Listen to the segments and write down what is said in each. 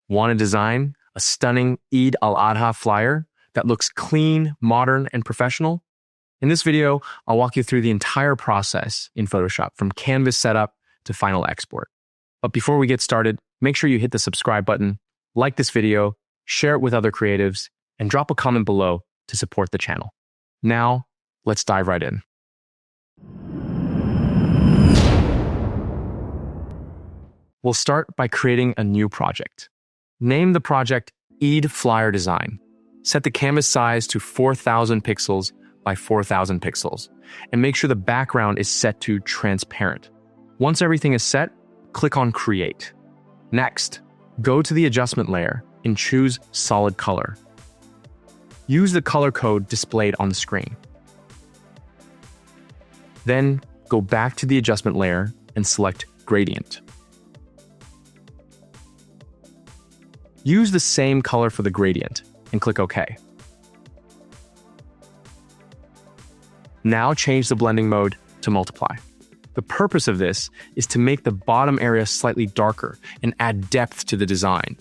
Want to design a stunning Eid al-Adha flyer that looks clean, modern, and professional? In this video, I'll walk you through the entire process in Photoshop, from canvas setup to final export. But before we get started, make sure you hit the subscribe button, like this video, share it with other creatives, and drop a comment below to support the channel. Now, let's dive right in. We'll start by creating a new project. Name the project Eid Flyer Design. Set the canvas size to 4,000 pixels by 4,000 pixels, and make sure the background is set to transparent. Once everything is set, click on Create. Next, go to the adjustment layer and choose Solid Color. Use the color code displayed on the screen. Then, go back to the adjustment layer and select Gradient. Use the same color for the gradient and click OK. Now change the blending mode to Multiply. The purpose of this is to make the bottom area slightly darker and add depth to the design.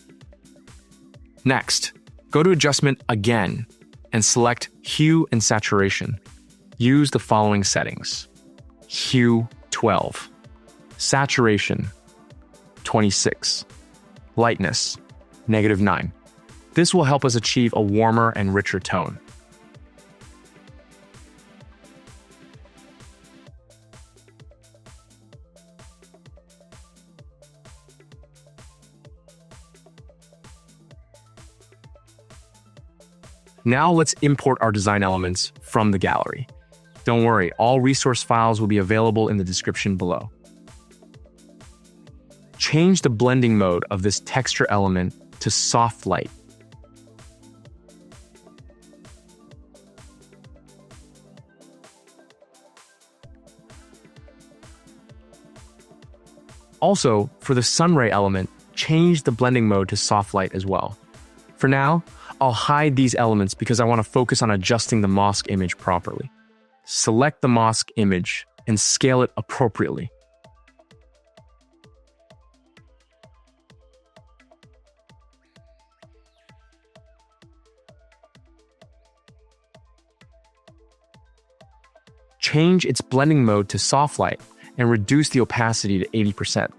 Next, go to Adjustment again and select Hue and Saturation. Use the following settings: Hue 12, Saturation 26, Lightness -9. This will help us achieve a warmer and richer tone. Now let's import our design elements from the gallery. Don't worry, all resource files will be available in the description below. Change the blending mode of this texture element to soft light. Also, for the sunray element, change the blending mode to soft light as well. For now, I'll hide these elements because I want to focus on adjusting the mosque image properly. Select the mosque image and scale it appropriately. Change its blending mode to soft light and reduce the opacity to 80%.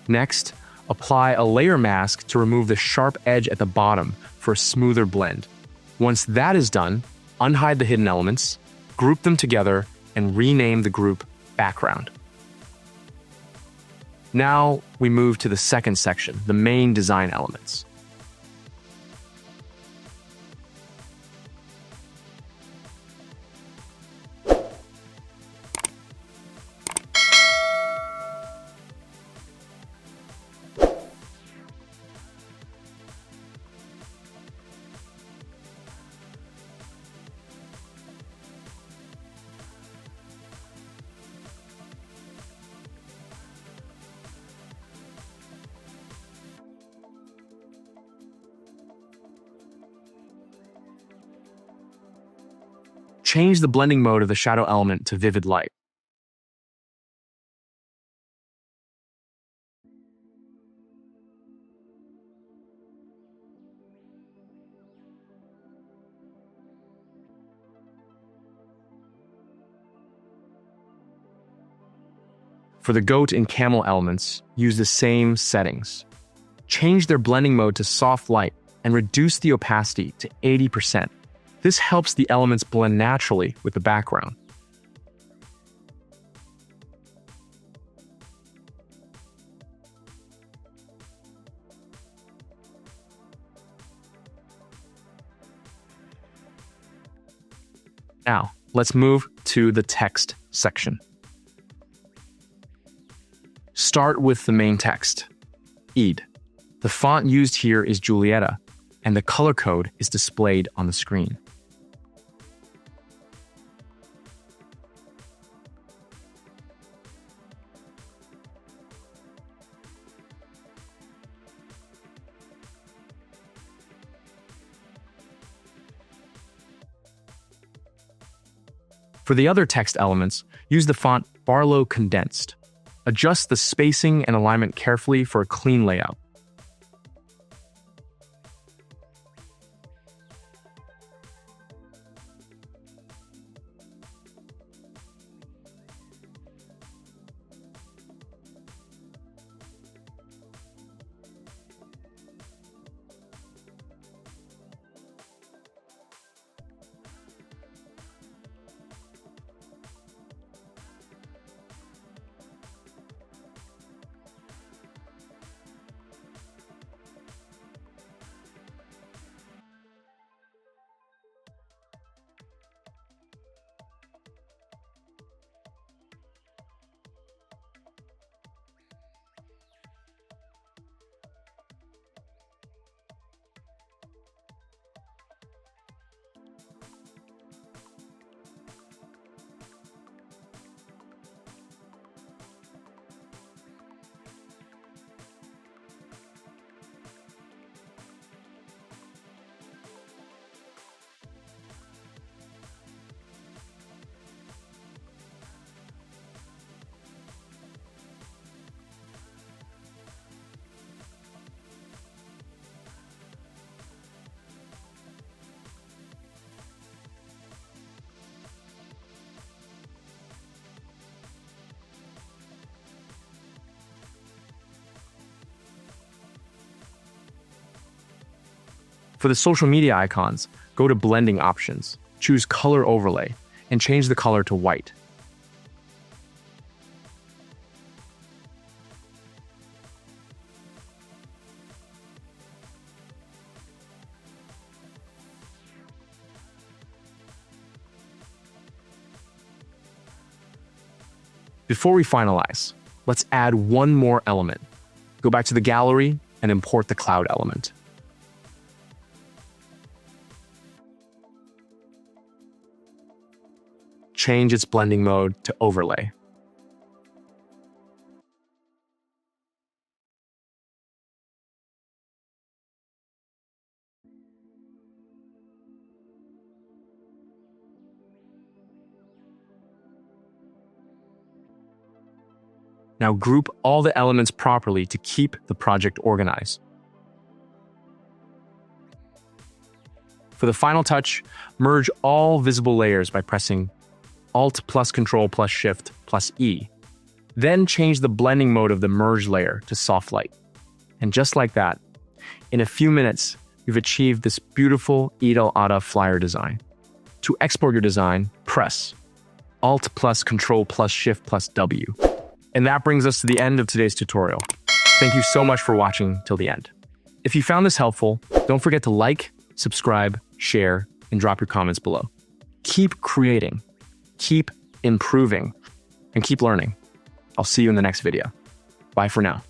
Next, apply a layer mask to remove the sharp edge at the bottom for a smoother blend. Once that is done, unhide the hidden elements, group them together, and rename the group Background. Now we move to the second section, the main design elements. Change the blending mode of the shadow element to vivid light. For the goat and camel elements, use the same settings. Change their blending mode to soft light and reduce the opacity to 80%. This helps the elements blend naturally with the background. Now, let's move to the text section. Start with the main text, Eid. The font used here is Julieta, and the color code is displayed on the screen. For the other text elements, use the font Barlow Condensed. Adjust the spacing and alignment carefully for a clean layout. For the social media icons, go to Blending Options, choose Color Overlay, and change the color to white. Before we finalize, let's add one more element. Go back to the gallery and import the cloud element. Change its blending mode to overlay. Now group all the elements properly to keep the project organized. For the final touch, merge all visible layers by pressing Alt plus Control plus Shift plus E. Then change the blending mode of the merge layer to soft light. And just like that, in a few minutes, you've achieved this beautiful Eid al-Adha flyer design. To export your design, press Alt plus Control plus Shift plus W. And that brings us to the end of today's tutorial. Thank you so much for watching till the end. If you found this helpful, don't forget to like, subscribe, share, and drop your comments below. Keep creating, keep improving, and keep learning. I'll see you in the next video. Bye for now.